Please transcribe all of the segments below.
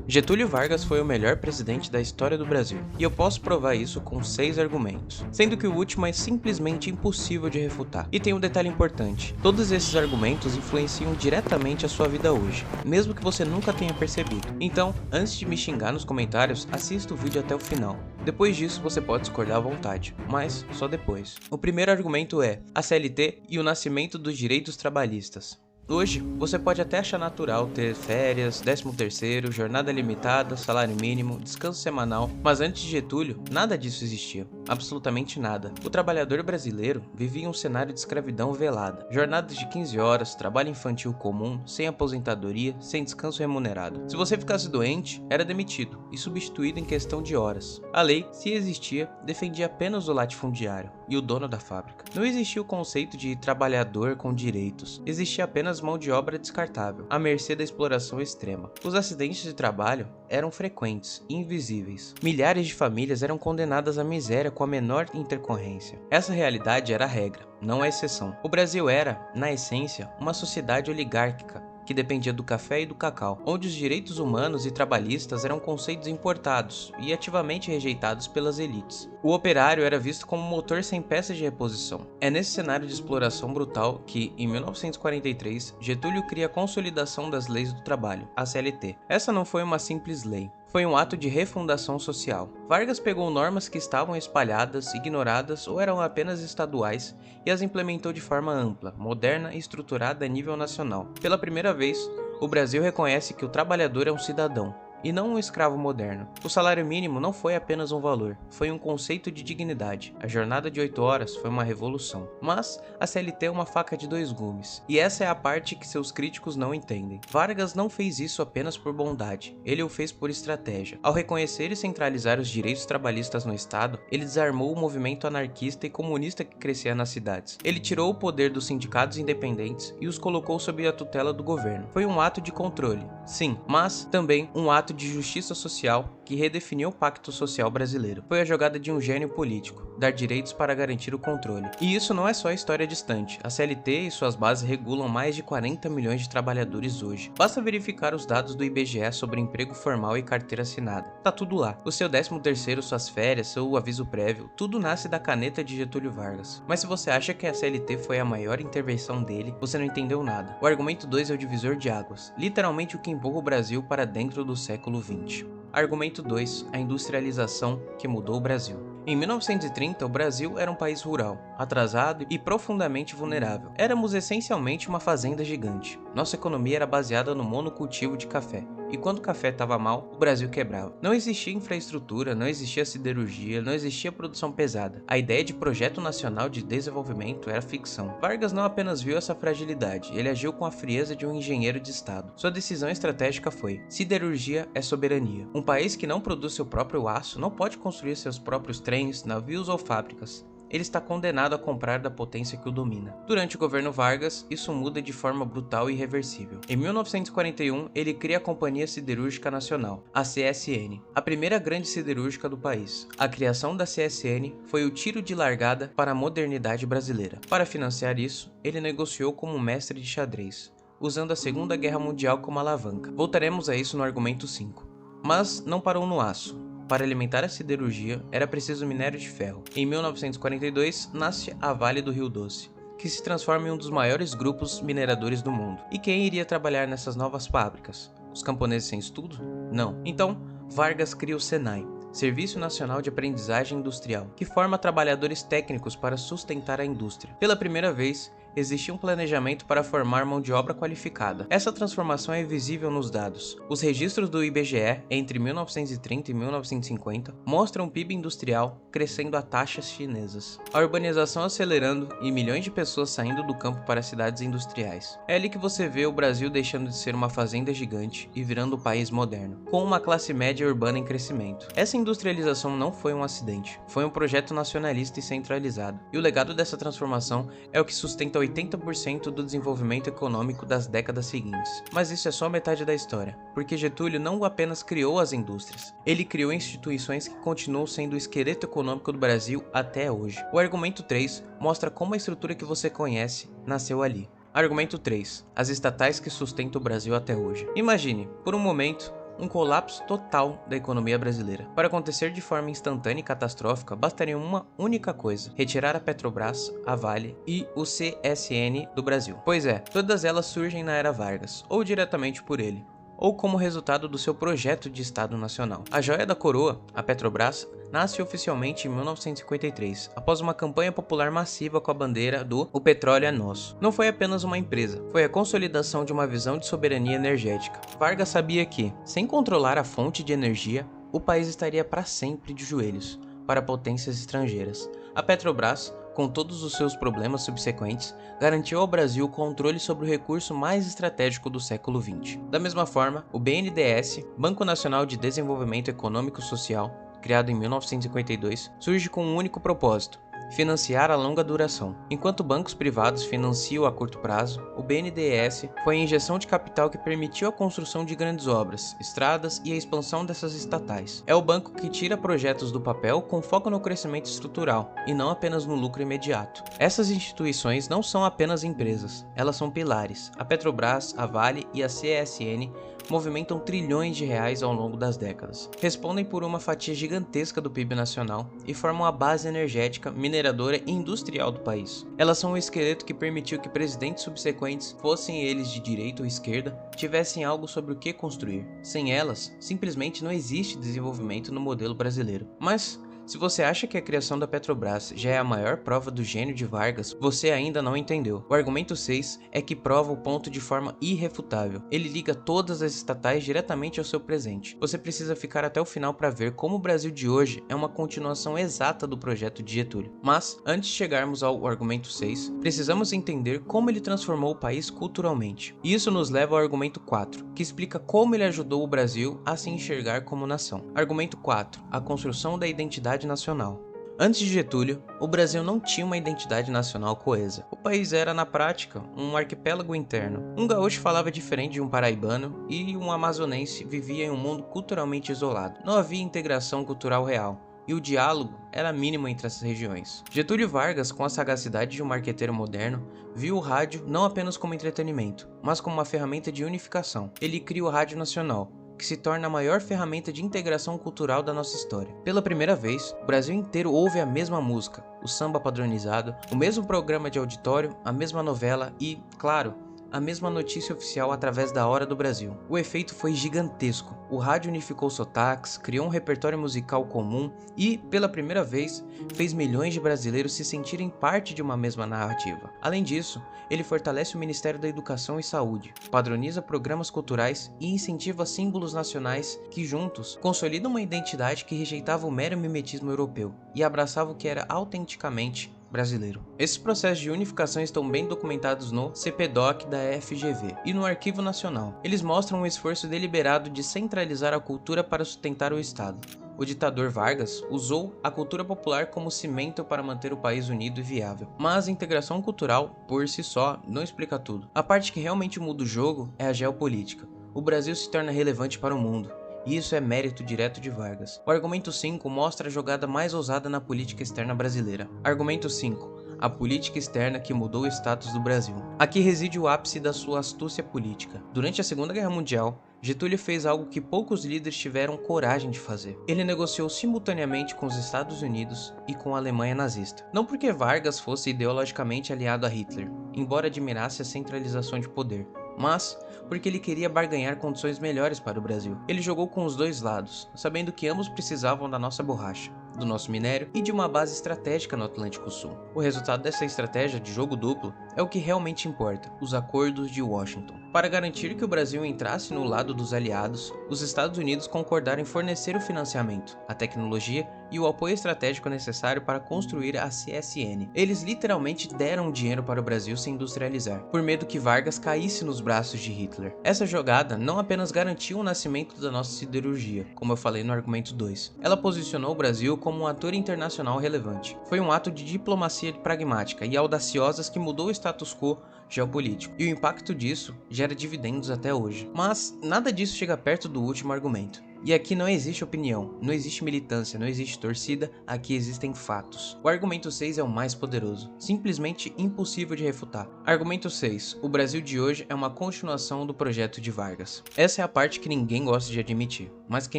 Getúlio Vargas foi o melhor presidente da história do Brasil, e eu posso provar isso com 6 argumentos, sendo que o último é simplesmente impossível de refutar. E tem um detalhe importante: todos esses argumentos influenciam diretamente a sua vida hoje, mesmo que você nunca tenha percebido. Então, antes de me xingar nos comentários, assista o vídeo até o final. Depois disso, você pode discordar à vontade, mas só depois. O primeiro argumento é a CLT e o nascimento dos direitos trabalhistas. Hoje, você pode até achar natural ter férias, 13º, jornada limitada, salário mínimo, descanso semanal, mas antes de Getúlio, nada disso existia. Absolutamente nada. O trabalhador brasileiro vivia em um cenário de escravidão velada. Jornadas de 15 horas, trabalho infantil comum, sem aposentadoria, sem descanso remunerado. Se você ficasse doente, era demitido e substituído em questão de horas. A lei, se existia, defendia apenas o latifundiário e o dono da fábrica. Não existia o conceito de trabalhador com direitos. Existia apenas mão de obra descartável, à mercê da exploração extrema. Os acidentes de trabalho eram frequentes e invisíveis. Milhares de famílias eram condenadas à miséria com a menor intercorrência. Essa realidade era a regra, não a exceção. O Brasil era, na essência, uma sociedade oligárquica, que dependia do café e do cacau, onde os direitos humanos e trabalhistas eram conceitos importados e ativamente rejeitados pelas elites. O operário era visto como um motor sem peças de reposição. É nesse cenário de exploração brutal que, em 1943, Getúlio cria a Consolidação das Leis do Trabalho, a CLT. Essa não foi uma simples lei. Foi um ato de refundação social. Vargas pegou normas que estavam espalhadas, ignoradas ou eram apenas estaduais e as implementou de forma ampla, moderna e estruturada a nível nacional. Pela primeira vez, o Brasil reconhece que o trabalhador é um cidadão e não um escravo moderno. O salário mínimo não foi apenas um valor, foi um conceito de dignidade. A jornada de 8 horas foi uma revolução. Mas a CLT é uma faca de dois gumes, e essa é a parte que seus críticos não entendem. Vargas não fez isso apenas por bondade, ele o fez por estratégia. Ao reconhecer e centralizar os direitos trabalhistas no Estado, ele desarmou o movimento anarquista e comunista que crescia nas cidades. Ele tirou o poder dos sindicatos independentes e os colocou sob a tutela do governo. Foi um ato de controle, sim, mas também um ato de justiça social que redefiniu o pacto social brasileiro. Foi a jogada de um gênio político, dar direitos para garantir o controle. E isso não é só história distante. A CLT e suas bases regulam mais de 40 milhões de trabalhadores hoje. Basta verificar os dados do IBGE sobre emprego formal e carteira assinada. Tá tudo lá. O seu 13º, suas férias, seu aviso prévio, tudo nasce da caneta de Getúlio Vargas. Mas se você acha que a CLT foi a maior intervenção dele, você não entendeu nada. O argumento 2 é o divisor de águas, literalmente o que empurra o Brasil para dentro do século XX. Argumento 2. A industrialização que mudou o Brasil. Em 1930, o Brasil era um país rural, atrasado e profundamente vulnerável. Éramos essencialmente uma fazenda gigante. Nossa economia era baseada no monocultivo de café. E quando o café estava mal, o Brasil quebrava. Não existia infraestrutura, não existia siderurgia, não existia produção pesada. A ideia de projeto nacional de desenvolvimento era ficção. Vargas não apenas viu essa fragilidade, ele agiu com a frieza de um engenheiro de Estado. Sua decisão estratégica foi: siderurgia é soberania. Um país que não produz seu próprio aço não pode construir seus próprios trens, navios ou fábricas. Ele está condenado a comprar da potência que o domina. Durante o governo Vargas, isso muda de forma brutal e irreversível. Em 1941, ele cria a Companhia Siderúrgica Nacional, a CSN, a primeira grande siderúrgica do país. A criação da CSN foi o tiro de largada para a modernidade brasileira. Para financiar isso, ele negociou como um mestre de xadrez, usando a Segunda Guerra Mundial como alavanca. Voltaremos a isso no argumento 5. Mas não parou no aço. Para alimentar a siderurgia, era preciso minério de ferro. Em 1942, nasce a Vale do Rio Doce, que se transforma em um dos maiores grupos mineradores do mundo. E quem iria trabalhar nessas novas fábricas? Os camponeses sem estudo? Não. Então, Vargas cria o SENAI, Serviço Nacional de Aprendizagem Industrial, que forma trabalhadores técnicos para sustentar a indústria. Pela primeira vez, existia um planejamento para formar mão de obra qualificada. Essa transformação é visível nos dados. Os registros do IBGE entre 1930 e 1950 mostram o PIB industrial crescendo a taxas chinesas, a urbanização acelerando e milhões de pessoas saindo do campo para cidades industriais. É ali que você vê o Brasil deixando de ser uma fazenda gigante e virando um país moderno, com uma classe média urbana em crescimento. Essa industrialização não foi um acidente, foi um projeto nacionalista e centralizado. E o legado dessa transformação é o que sustenta 80% do desenvolvimento econômico das décadas seguintes. Mas isso é só metade da história, porque Getúlio não apenas criou as indústrias, ele criou instituições que continuam sendo o esqueleto econômico do Brasil até hoje. O argumento 3 mostra como a estrutura que você conhece nasceu ali. Argumento 3. As estatais que sustentam o Brasil até hoje. Imagine, por um momento, um colapso total da economia brasileira. Para acontecer de forma instantânea e catastrófica, bastaria uma única coisa: retirar a Petrobras, a Vale e o CSN do Brasil. Pois é, todas elas surgem na era Vargas, ou diretamente por ele, ou como resultado do seu projeto de Estado Nacional. A joia da coroa, a Petrobras, nasce oficialmente em 1953, após uma campanha popular massiva com a bandeira do "O petróleo é nosso". Não foi apenas uma empresa, foi a consolidação de uma visão de soberania energética. Vargas sabia que, sem controlar a fonte de energia, o país estaria para sempre de joelhos para potências estrangeiras. A Petrobras, com todos os seus problemas subsequentes, garantiu ao Brasil o controle sobre o recurso mais estratégico do século XX. Da mesma forma, o BNDES, Banco Nacional de Desenvolvimento Econômico e Social, criado em 1952, surge com um único propósito: financiar a longa duração. Enquanto bancos privados financiam a curto prazo, o BNDES foi a injeção de capital que permitiu a construção de grandes obras, estradas e a expansão dessas estatais. É o banco que tira projetos do papel com foco no crescimento estrutural e não apenas no lucro imediato. Essas instituições não são apenas empresas, elas são pilares. A Petrobras, a Vale e a CSN movimentam trilhões de reais ao longo das décadas. Respondem por uma fatia gigantesca do PIB nacional e formam a base energética, mineradora e industrial do país. Elas são o esqueleto que permitiu que presidentes subsequentes, fossem eles de direita ou esquerda, tivessem algo sobre o que construir. Sem elas, simplesmente não existe desenvolvimento no modelo brasileiro. Mas se você acha que a criação da Petrobras já é a maior prova do gênio de Vargas, você ainda não entendeu. O argumento 6 é que prova o ponto de forma irrefutável. Ele liga todas as estatais diretamente ao seu presente. Você precisa ficar até o final para ver como o Brasil de hoje é uma continuação exata do projeto de Getúlio. Mas, antes de chegarmos ao argumento 6, precisamos entender como ele transformou o país culturalmente. E isso nos leva ao argumento 4, que explica como ele ajudou o Brasil a se enxergar como nação. Argumento 4. A construção da identidade nacional. Antes de Getúlio, o Brasil não tinha uma identidade nacional coesa. O país era, na prática, um arquipélago interno. Um gaúcho falava diferente de um paraibano e um amazonense vivia em um mundo culturalmente isolado. Não havia integração cultural real, e o diálogo era mínimo entre as regiões. Getúlio Vargas, com a sagacidade de um marqueteiro moderno, viu o rádio não apenas como entretenimento, mas como uma ferramenta de unificação. Ele cria o Rádio Nacional, que se torna a maior ferramenta de integração cultural da nossa história. Pela primeira vez, o Brasil inteiro ouve a mesma música, o samba padronizado, o mesmo programa de auditório, a mesma novela e, claro, a mesma notícia oficial através da Hora do Brasil. O efeito foi gigantesco. O rádio unificou sotaques, criou um repertório musical comum e, pela primeira vez, fez milhões de brasileiros se sentirem parte de uma mesma narrativa. Além disso, ele fortalece o Ministério da Educação e Saúde, padroniza programas culturais e incentiva símbolos nacionais que, juntos, consolidam uma identidade que rejeitava o mero mimetismo europeu e abraçava o que era autenticamente brasileiro. Esses processos de unificação estão bem documentados no CPDOC da FGV e no Arquivo Nacional. Eles mostram um esforço deliberado de centralizar a cultura para sustentar o Estado. O ditador Vargas usou a cultura popular como cimento para manter o país unido e viável. Mas a integração cultural, por si só, não explica tudo. A parte que realmente muda o jogo é a geopolítica. O Brasil se torna relevante para o mundo. E isso é mérito direto de Vargas. O argumento 5 mostra a jogada mais ousada na política externa brasileira. Argumento 5. A política externa que mudou o status do Brasil. Aqui reside o ápice da sua astúcia política. Durante a Segunda Guerra Mundial, Getúlio fez algo que poucos líderes tiveram coragem de fazer. Ele negociou simultaneamente com os Estados Unidos e com a Alemanha nazista. Não porque Vargas fosse ideologicamente aliado a Hitler, embora admirasse a centralização de poder, mas porque ele queria barganhar condições melhores para o Brasil. Ele jogou com os dois lados, sabendo que ambos precisavam da nossa borracha, do nosso minério e de uma base estratégica no Atlântico Sul. O resultado dessa estratégia de jogo duplo é o que realmente importa, os acordos de Washington. Para garantir que o Brasil entrasse no lado dos aliados, os Estados Unidos concordaram em fornecer o financiamento, a tecnologia e o apoio estratégico necessário para construir a CSN. Eles literalmente deram dinheiro para o Brasil se industrializar, por medo que Vargas caísse nos braços de Hitler. Essa jogada não apenas garantiu o nascimento da nossa siderurgia, como eu falei no argumento 2, ela posicionou o Brasil como um ator internacional relevante. Foi um ato de diplomacia pragmática e audaciosa que mudou o status quo geopolítico, e o impacto disso gera dividendos até hoje. Mas nada disso chega perto do último argumento. E aqui não existe opinião, não existe militância, não existe torcida, aqui existem fatos. O argumento 6 é o mais poderoso, simplesmente impossível de refutar. Argumento 6. O Brasil de hoje é uma continuação do projeto de Vargas. Essa é a parte que ninguém gosta de admitir, mas que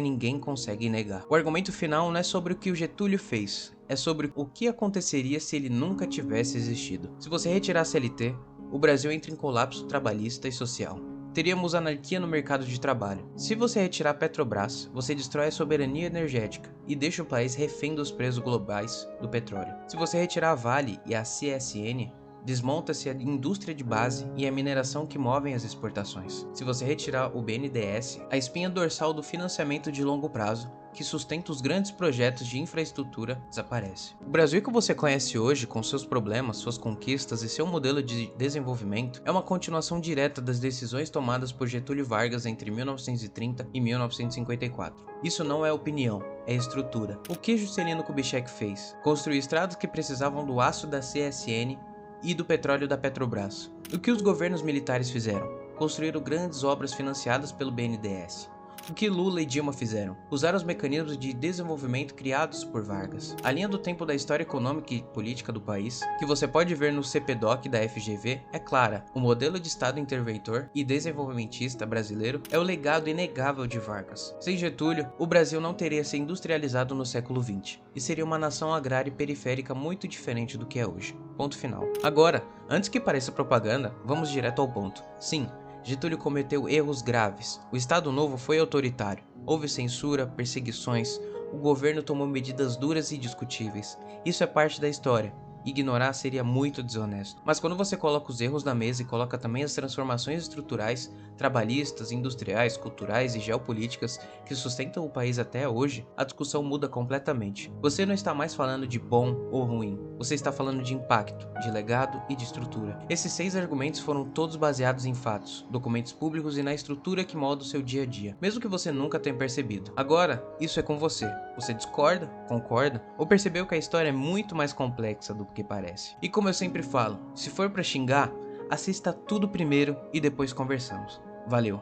ninguém consegue negar. O argumento final não é sobre o que o Getúlio fez, é sobre o que aconteceria se ele nunca tivesse existido. Se você retirar a CLT, o Brasil entra em colapso trabalhista e social. Teríamos anarquia no mercado de trabalho. Se você retirar a Petrobras, você destrói a soberania energética e deixa o país refém dos preços globais do petróleo. Se você retirar a Vale e a CSN, desmonta-se a indústria de base e a mineração que movem as exportações. Se você retirar o BNDES, a espinha dorsal do financiamento de longo prazo, que sustenta os grandes projetos de infraestrutura, desaparece. O Brasil que você conhece hoje, com seus problemas, suas conquistas e seu modelo de desenvolvimento, é uma continuação direta das decisões tomadas por Getúlio Vargas entre 1930 e 1954. Isso não é opinião, é estrutura. O que Juscelino Kubitschek fez? Construir estradas que precisavam do aço da CSN e do petróleo da Petrobras. O que os governos militares fizeram? Construíram grandes obras financiadas pelo BNDES. O que Lula e Dilma fizeram? Usaram os mecanismos de desenvolvimento criados por Vargas. A linha do tempo da história econômica e política do país, que você pode ver no CPDOC da FGV, é clara. O modelo de Estado interventor e desenvolvimentista brasileiro é o legado inegável de Vargas. Sem Getúlio, o Brasil não teria se industrializado no século XX, e seria uma nação agrária e periférica muito diferente do que é hoje. Ponto final. Agora, antes que pareça propaganda, vamos direto ao ponto. Sim, Getúlio cometeu erros graves. O Estado Novo foi autoritário. Houve censura, perseguições, o governo tomou medidas duras e discutíveis. Isso é parte da história. Ignorar seria muito desonesto. Mas quando você coloca os erros na mesa e coloca também as transformações estruturais, trabalhistas, industriais, culturais e geopolíticas que sustentam o país até hoje, a discussão muda completamente. Você não está mais falando de bom ou ruim, você está falando de impacto, de legado e de estrutura. Esses 6 argumentos foram todos baseados em fatos, documentos públicos e na estrutura que molda o seu dia a dia, mesmo que você nunca tenha percebido. Agora, isso é com você. Você discorda, concorda ou percebeu que a história é muito mais complexa do que parece? E como eu sempre falo, se for pra xingar, assista tudo primeiro e depois conversamos. Valeu!